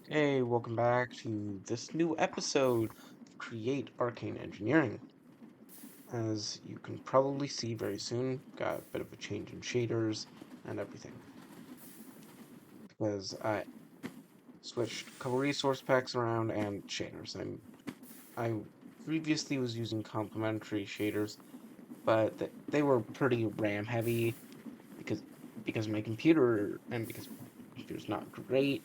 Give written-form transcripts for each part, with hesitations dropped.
Hey, welcome back to this new episode of Create Arcane Engineering. As you can probably see very soon, got a bit of a change in shaders and everything. Because I switched a couple resource packs around and shaders. I previously was using complementary shaders, but they were pretty RAM heavy because my computer and because my computer's not great.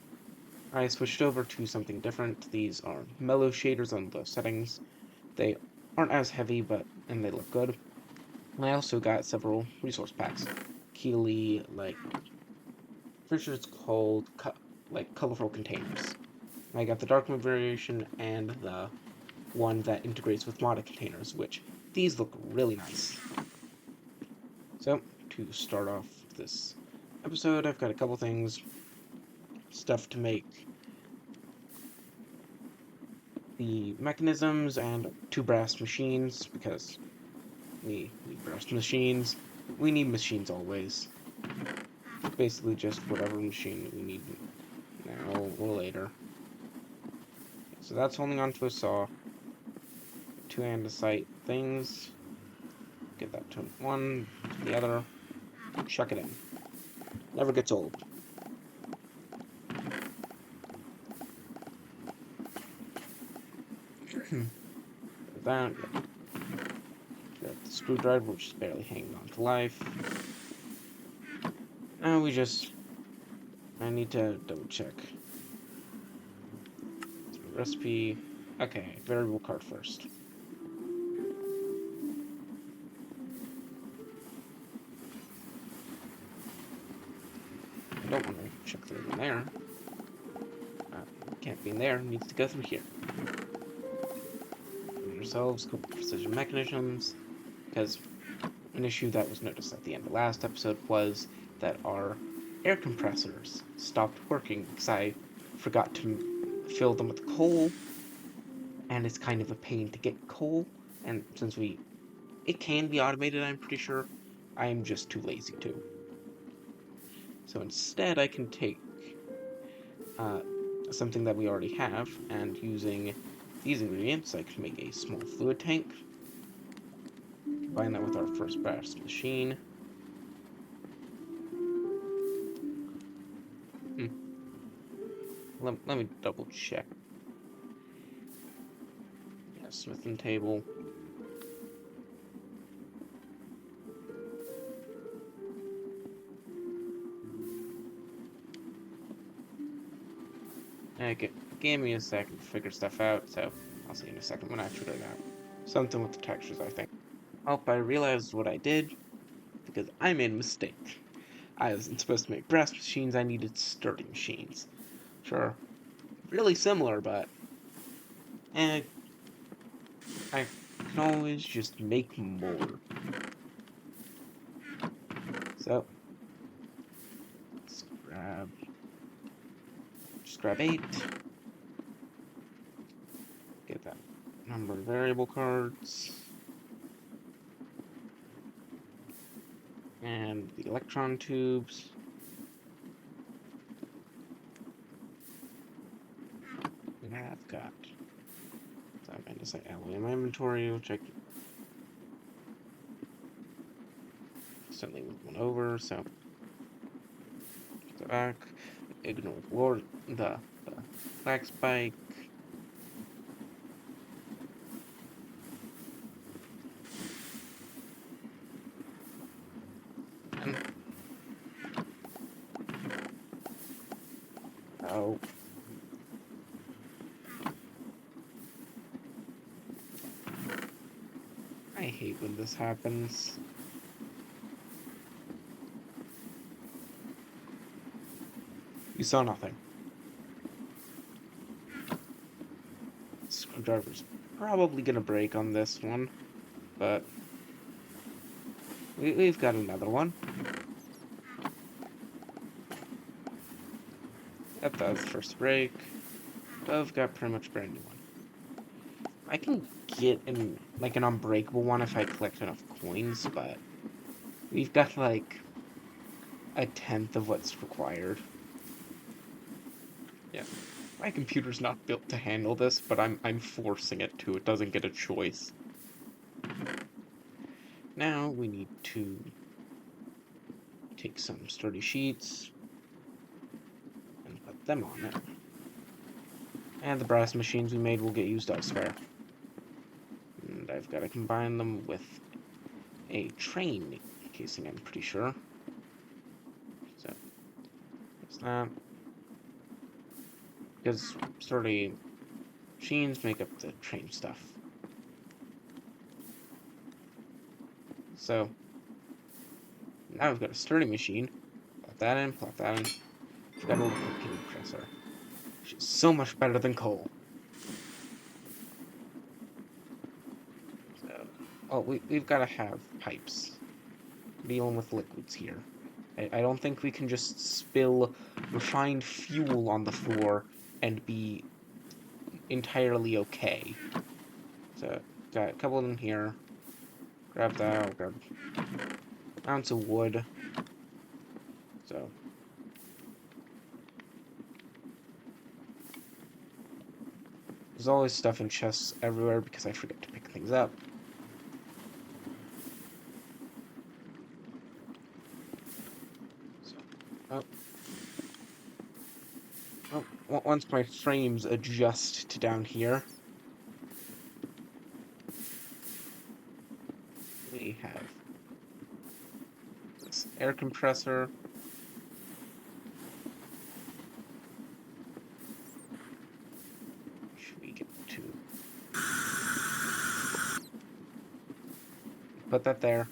I switched over to something different. These are mellow shaders on low settings. They aren't as heavy, and they look good. And I also got several resource packs. Keely, pretty sure it's called colorful containers. I got the dark mode variation and the one that integrates with modded containers, which these look really nice. So to start off this episode, I've got a couple things, stuff to make the mechanisms and two brass machines because we need brass machines. We need machines always. Basically just whatever machine we need now or later. So that's holding onto a saw. Two andesite things. Get that to one, to the other. Chuck it in. Never gets old. That, got the screwdriver, which is barely hanging on to life. Now I need to double check. Recipe. Okay, variable card first. I don't want to check through in there. Can't be in there, needs to go through here. Yourselves, couple precision mechanisms, because an issue that was noticed at the end of the last episode was that our air compressors stopped working because I forgot to fill them with coal, and it's kind of a pain to get coal, and since it can be automated, I'm pretty sure, I'm just too lazy to. So instead, I can take uh, something that we already have, and using these ingredients, I can make a small fluid tank. Combine that with our first brass machine. Hmm. Let me double check. Yeah, smithing table. Okay, gave me a second to figure stuff out, so I'll see you in a second when I figure it out. Something with the textures, I think. Oh, I realized what I did because I made a mistake. I wasn't supposed to make brass machines, I needed sturdy machines. Sure, really similar, but eh, I can always just make more. So, let's just grab 8. Get that number of variable cards. And the electron tubes. And I've got andesite alloy in my inventory, which I can instantly move one over, so go back, ignore the black spike. And oh, I hate when this happens. You saw nothing. Screwdriver's probably gonna break on this one, but we've got another one. That was the first break. I've got pretty much brand new one. I can get an unbreakable one if I collect enough coins, but we've got like a tenth of what's required. Yeah. My computer's not built to handle this, but I'm forcing it to. It doesn't get a choice. Now we need to take some sturdy sheets and put them on it. And the brass machines we made will get used elsewhere. And I've got to combine them with a train casing, I'm pretty sure. So, that's that. Because sturdy machines make up the train stuff. So, now we've got a sturdy machine. Plop that in, plop that in. We've got a liquid compressor, which is so much better than coal. So, oh, we've got to have pipes. Dealing with liquids here. I don't think we can just spill refined fuel on the floor and be entirely okay. So, got a couple of them here. Grab that, I'll grab an ounce of wood. So, there's always stuff in chests everywhere because I forget to pick things up. So, once my frames adjust to down here, we have this air compressor. Should we get to put that there?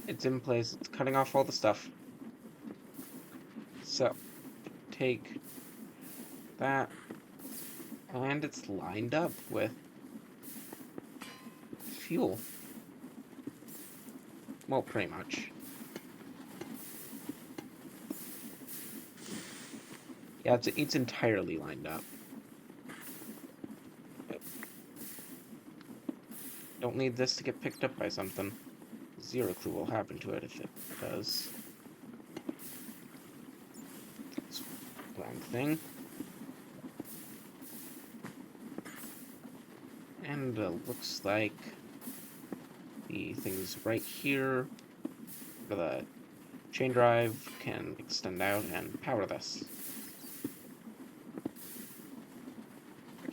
It's in place. It's cutting off all the stuff. So, take that, and it's lined up with fuel. Well, pretty much. Yeah, it's entirely lined up. Don't need this to get picked up by something. Zero clue will happen to it if it does. It's wrong thing. And looks like the things right here for the chain drive can extend out and power this.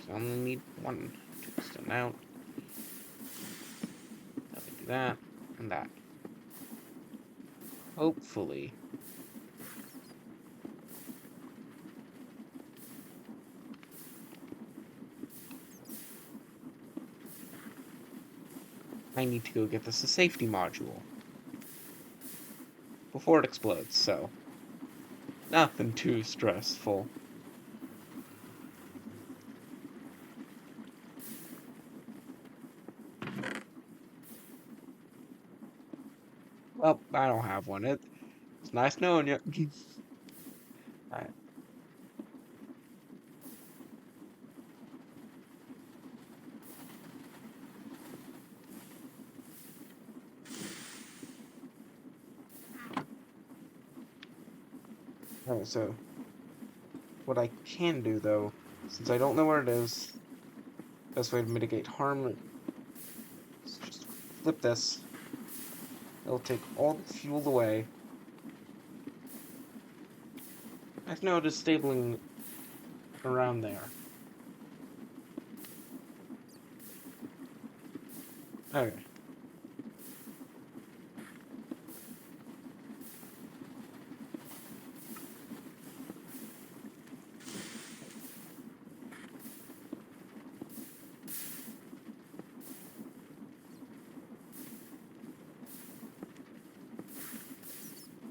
So I only need one to extend out. Do that and that. Hopefully. I need to go get this a safety module before it explodes, so nothing too stressful. Well, I don't have one. It's nice knowing you. Alright. Alright, so what I can do though, since I don't know where it is, best way to mitigate harm is just flip this. It'll take all the fuel away. I've noticed stabling around there. Okay.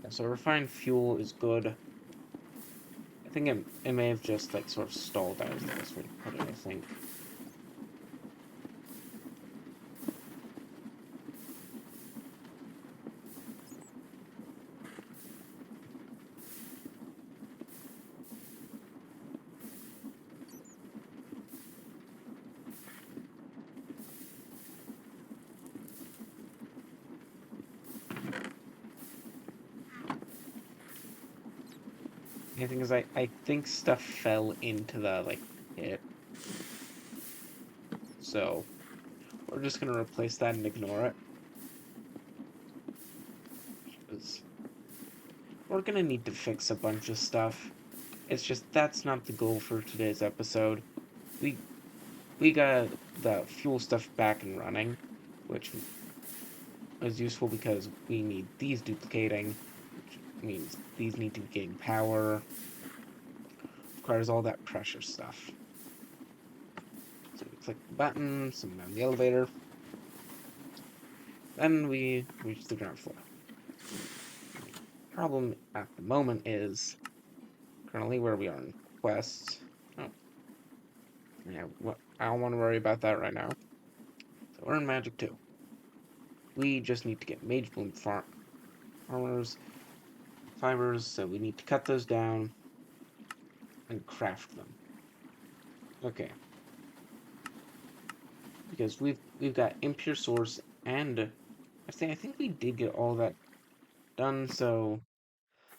Yeah, so refined fuel is good. I think it may have just like sort of stalled out is the best way to put it, I think. The thing is, I think stuff fell into the, like, pit. So, we're just gonna replace that and ignore it. 'Cause we're gonna need to fix a bunch of stuff. It's just that's not the goal for today's episode. We we got the fuel stuff back and running, which is useful because we need these duplicating, which means these need to be getting power. Requires all that pressure stuff. So we click the button, summon down the elevator. Then we reach the ground floor. The problem at the moment is currently where we are in quests. Oh, yeah, I don't want to worry about that right now. So we're in Magic 2. We just need to get Mage Bloom farmers, fibers, so we need to cut those down and craft them. Okay. Because we've got impure source and I think we did get all that done, so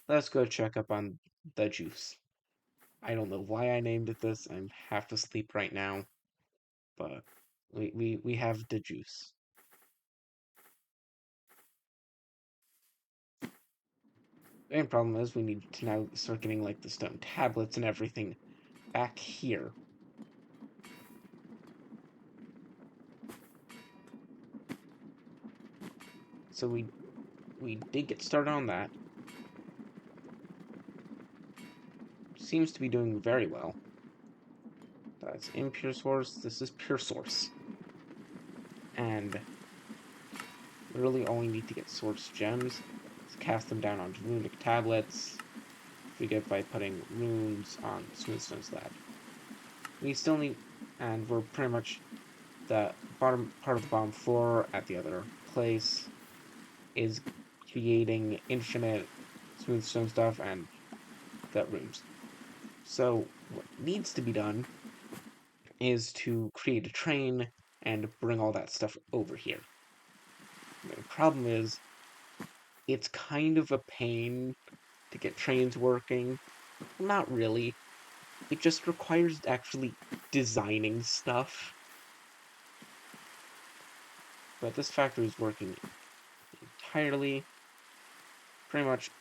let's go check up on the juice. I don't know why I named it this. I'm half asleep right now, but we have the juice. The main problem is we need to now start getting like the stone tablets and everything back here. So we did get started on that. Seems to be doing very well. That's impure source. This is pure source. And literally all we need to get source gems is cast them down onto runic tablets. We get by putting runes on Smoothstone Slab. We still need, and we're pretty much the bottom part of the bottom floor at the other place is creating infinite Smoothstone stuff and the runes. So what needs to be done is to create a train and bring all that stuff over here. The problem is, it's kind of a pain to get trains working. Well, not really. It just requires actually designing stuff. But this factory is working entirely. Pretty much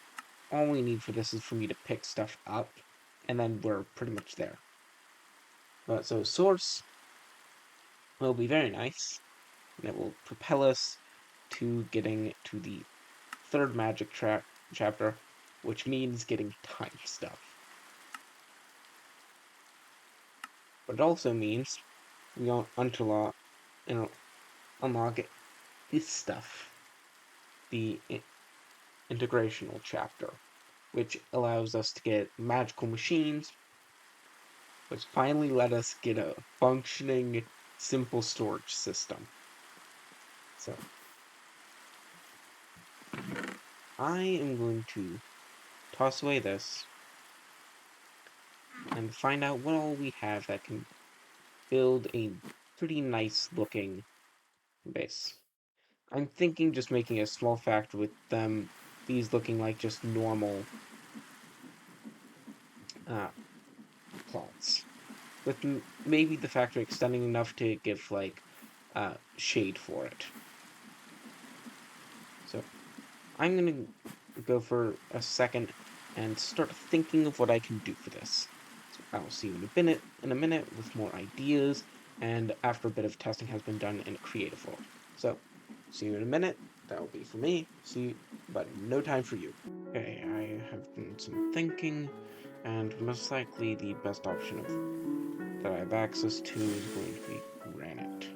all we need for this is for me to pick stuff up, and then we're pretty much there. But so source will be very nice, and it will propel us to getting to the third magic chapter, which means getting time stuff. But it also means we unlock, unlock this stuff, the integrational chapter, which allows us to get magical machines, which finally let us get a functioning, simple storage system. So, I am going to toss away this and find out what all we have that can build a pretty nice looking base. I'm thinking just making a small factory with them, these looking like just normal plots. With maybe the factory extending enough to give like shade for it. So I'm gonna go for a second and start thinking of what I can do for this. So I'll see you in a minute with more ideas and after a bit of testing has been done in a creative world. So see you in a minute. That will be for me. See you, but no time for you. Okay, I have done some thinking, and most likely the best option that I have access to is going to be granite.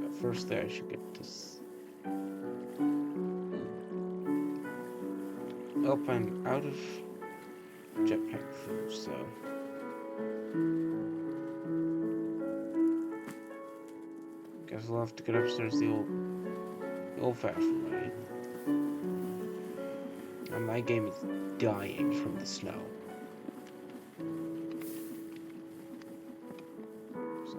But firstly, I should get this. Oh, I'm out of jetpack food, so guess I'll have to get upstairs the old-fashioned way. And my game is dying from the snow. So,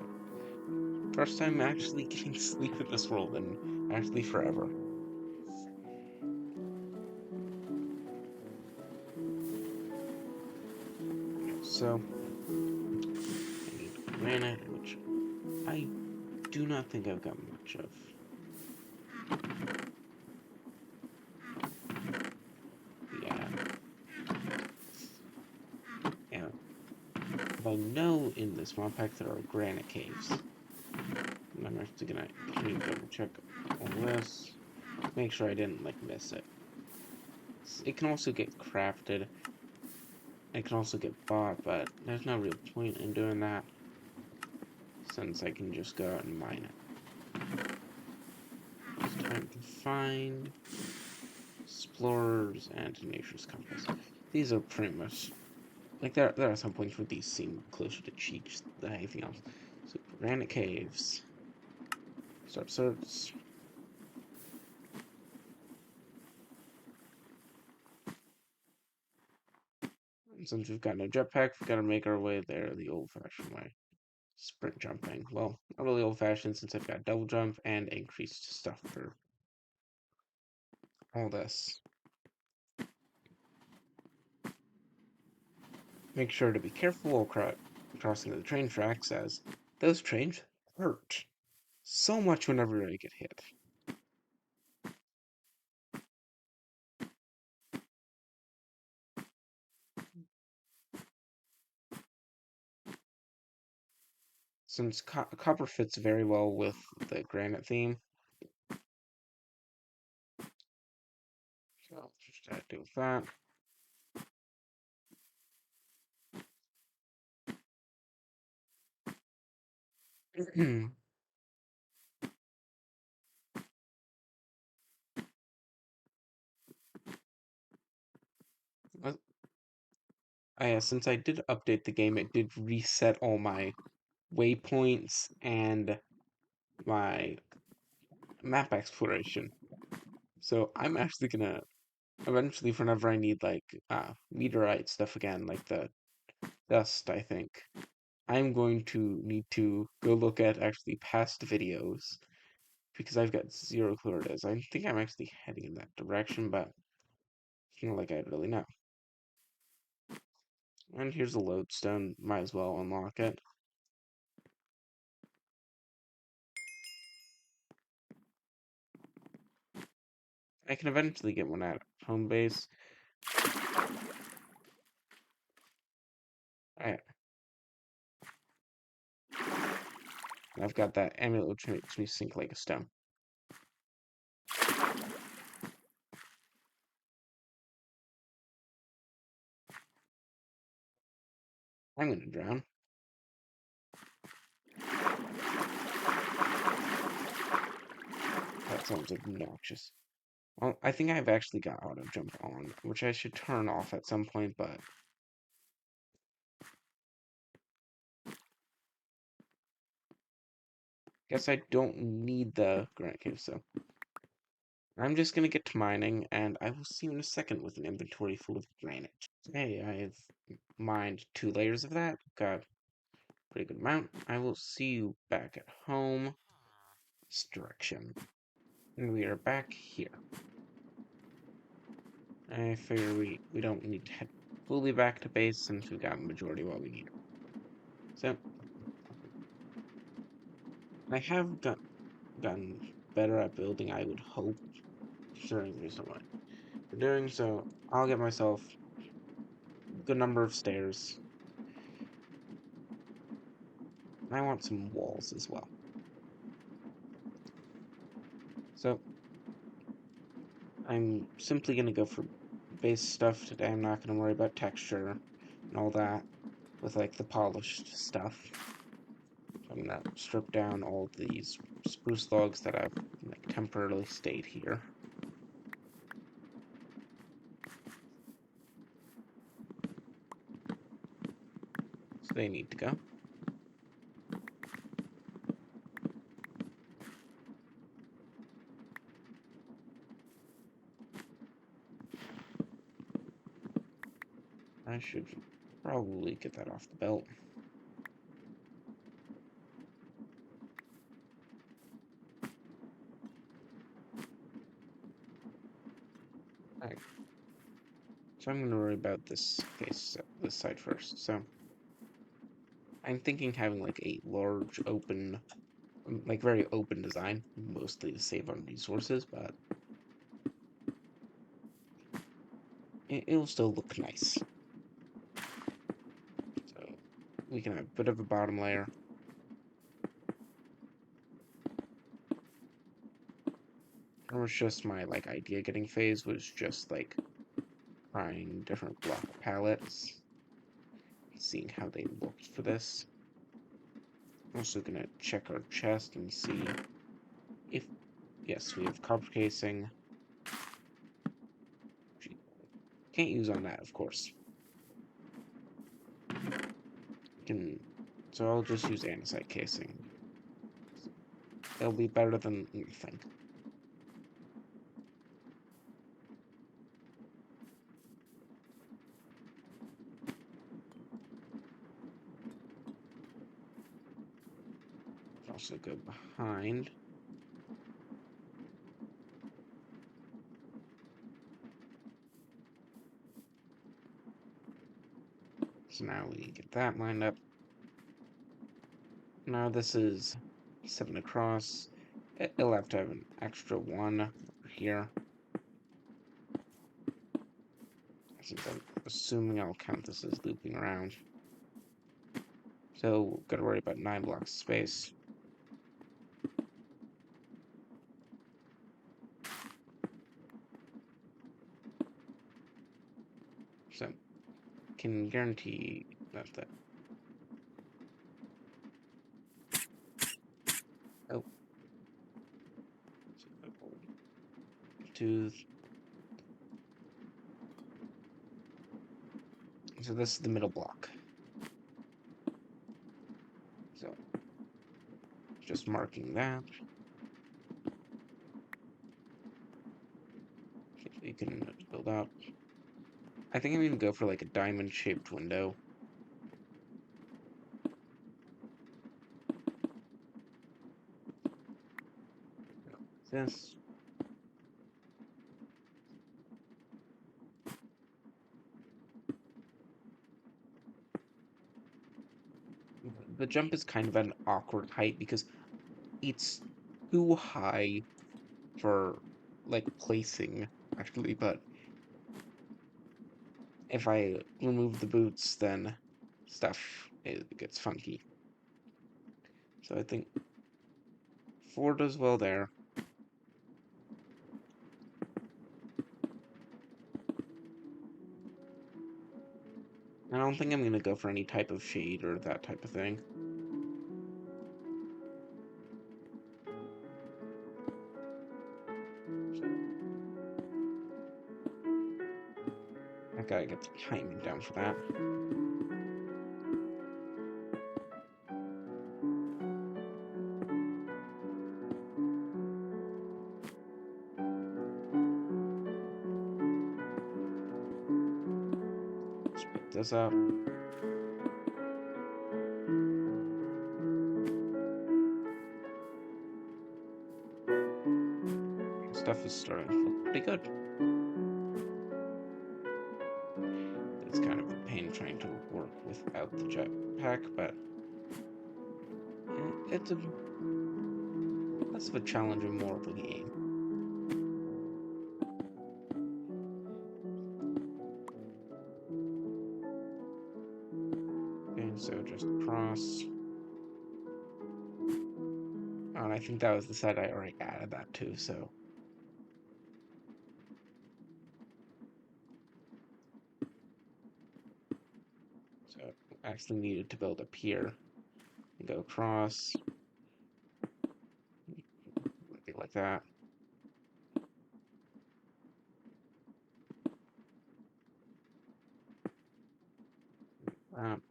first time actually getting sleep in this world in actually forever. So I need granite, which I do not think I've got much of. Yeah, yeah. But I know in this mod pack there are granite caves. And I'm actually gonna double check all this. Make sure I didn't like miss it. It can also get crafted. It can also get bought, but there's no real point in doing that since I can just go out and mine it. It's time to find explorers and nature's compass. These are pretty much like there are some points where these seem closer to cheats than anything else. So granite caves. Start search. And since we've got no jetpack, we've got to make our way there the old-fashioned way. Sprint jumping. Well, not really old-fashioned since I've got double jump and increased stuff for all this. Make sure to be careful while crossing the train tracks, as those trains hurt so much whenever I get hit. Since copper fits very well with the granite theme, so I'll just deal with that. Since I did update the game, it did reset all my waypoints and my map exploration. So I'm actually gonna eventually, whenever I need like meteorite stuff again, like the dust, I think I'm going to need to go look at actually past videos because I've got zero clue where it is. I think I'm actually heading in that direction, but it's not like I really know. And here's a lodestone. Might as well unlock it. I can eventually get one at home base. I've got that amulet which makes me sink like a stone. I'm gonna drown. That sounds obnoxious. Well, I think I've actually got auto jump on, which I should turn off at some point, but guess I don't need the granite cave, so I'm just gonna get to mining, and I will see you in a second with an inventory full of granite. Hey, I've mined 2 layers of that, got a pretty good amount. I will see you back at home. This direction. And we are back here. I figure we don't need to head fully back to base since we got majority of what we need. So, I have gotten better at building, I would hope, considering there's no way. For doing so, I'll get myself a good number of stairs. And I want some walls as well. So, I'm simply going to go for base stuff today. I'm not going to worry about texture and all that with like the polished stuff. I'm going to strip down all these spruce logs that I've like temporarily stayed here. So they need to go. I should probably get that off the belt. Alright. So I'm going to worry about this case, this side first. So I'm thinking having like a large open, like very open design, mostly to save on resources, but it'll still look nice. So we can have a bit of a bottom layer. It was just my like idea getting phase was just like trying different block palettes, seeing how they looked for this. I'm also gonna check our chest and see if, yes, we have copper casing. Can't use on that, of course. So I'll just use andesite casing. It'll be better than anything. Also go behind. So now we get that lined up. Now this is 7 across. It'll have to have an extra 1 over here. Since I'm assuming I'll count this as looping around. So, gotta worry about 9 blocks of space. So, can guarantee that oh. So this is the middle block. So, just marking that. You can build up. I think I'm gonna go for like a diamond-shaped window. This. The jump is kind of an awkward height because it's too high for like placing actually, but if I remove the boots then stuff it gets funky. So I think 4 does well there. I don't think I'm gonna go for any type of shade or that type of thing. I gotta get the timing down for that. Split this up. Stuff is starting to look pretty good. It's kind of a pain trying to work without the jetpack, but it's a less of a challenge and more of a game. Okay, so just cross. Oh, and I think that was the side I already added that to, so. So I actually needed to build a pier and go across. Like that. Um,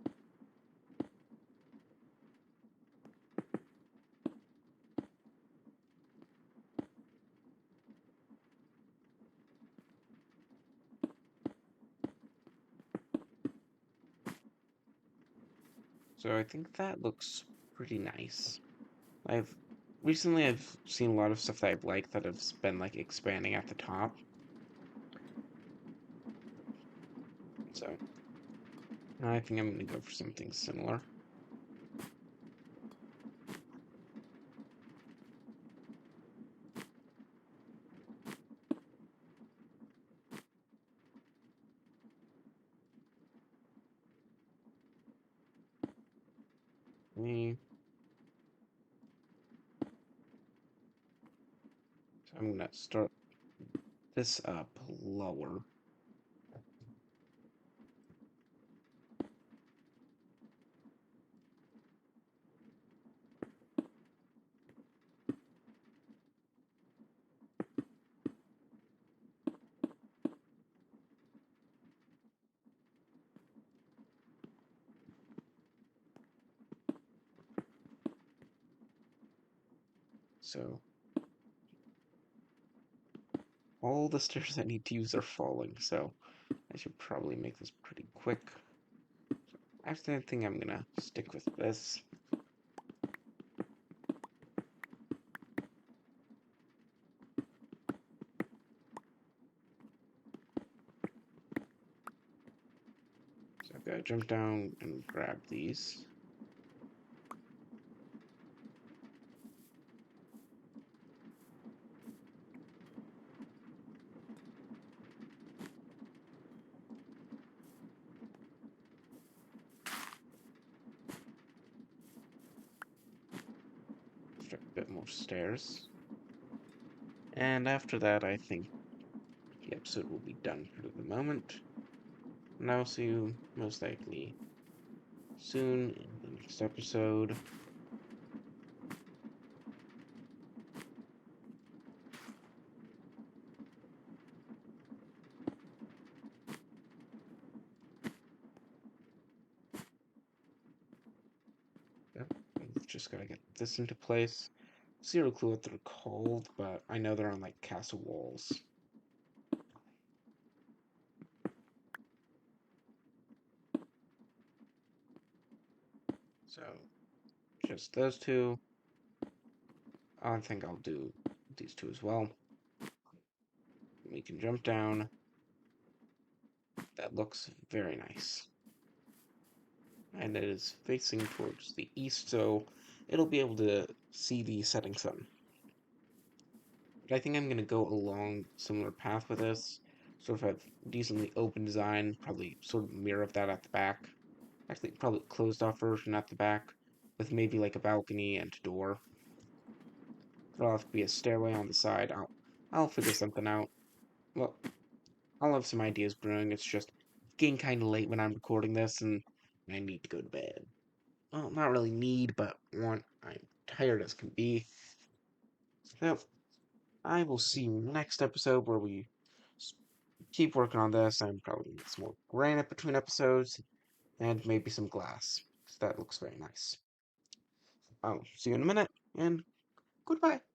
so I think that looks pretty nice. Recently I've seen a lot of stuff that I've liked that have been like expanding at the top. So I think I'm gonna go for something similar. Okay. So I'm gonna start this up lower. So all the stairs I need to use are falling, so I should probably make this pretty quick. Actually, I think I'm gonna stick with this. So I've got to jump down and grab these. Construct a bit more stairs. And after that, I think the episode will be done for the moment. And I'll see you most likely soon in the next episode. Yep, I've just gotta get this into place. Zero clue what they're called, but I know they're on like castle walls. So just those two. I think I'll do these two as well. We can jump down. That looks very nice. And it is facing towards the east, so it'll be able to see the setting sun. But I think I'm going to go along similar path with this. Sort of have decently open design, probably sort of mirror of that at the back. Actually, probably closed off version at the back, with maybe like a balcony and a door. There'll have to be a stairway on the side. I'll figure something out. Well, I'll have some ideas brewing. It's just getting kind of late when I'm recording this, and I need to go to bed. Well, not really need, but want. I'm tired as can be. So I will see you next episode where we keep working on this. I'm probably gonna get some more granite between episodes and maybe some glass, because that looks very nice. I'll see you in a minute, and goodbye.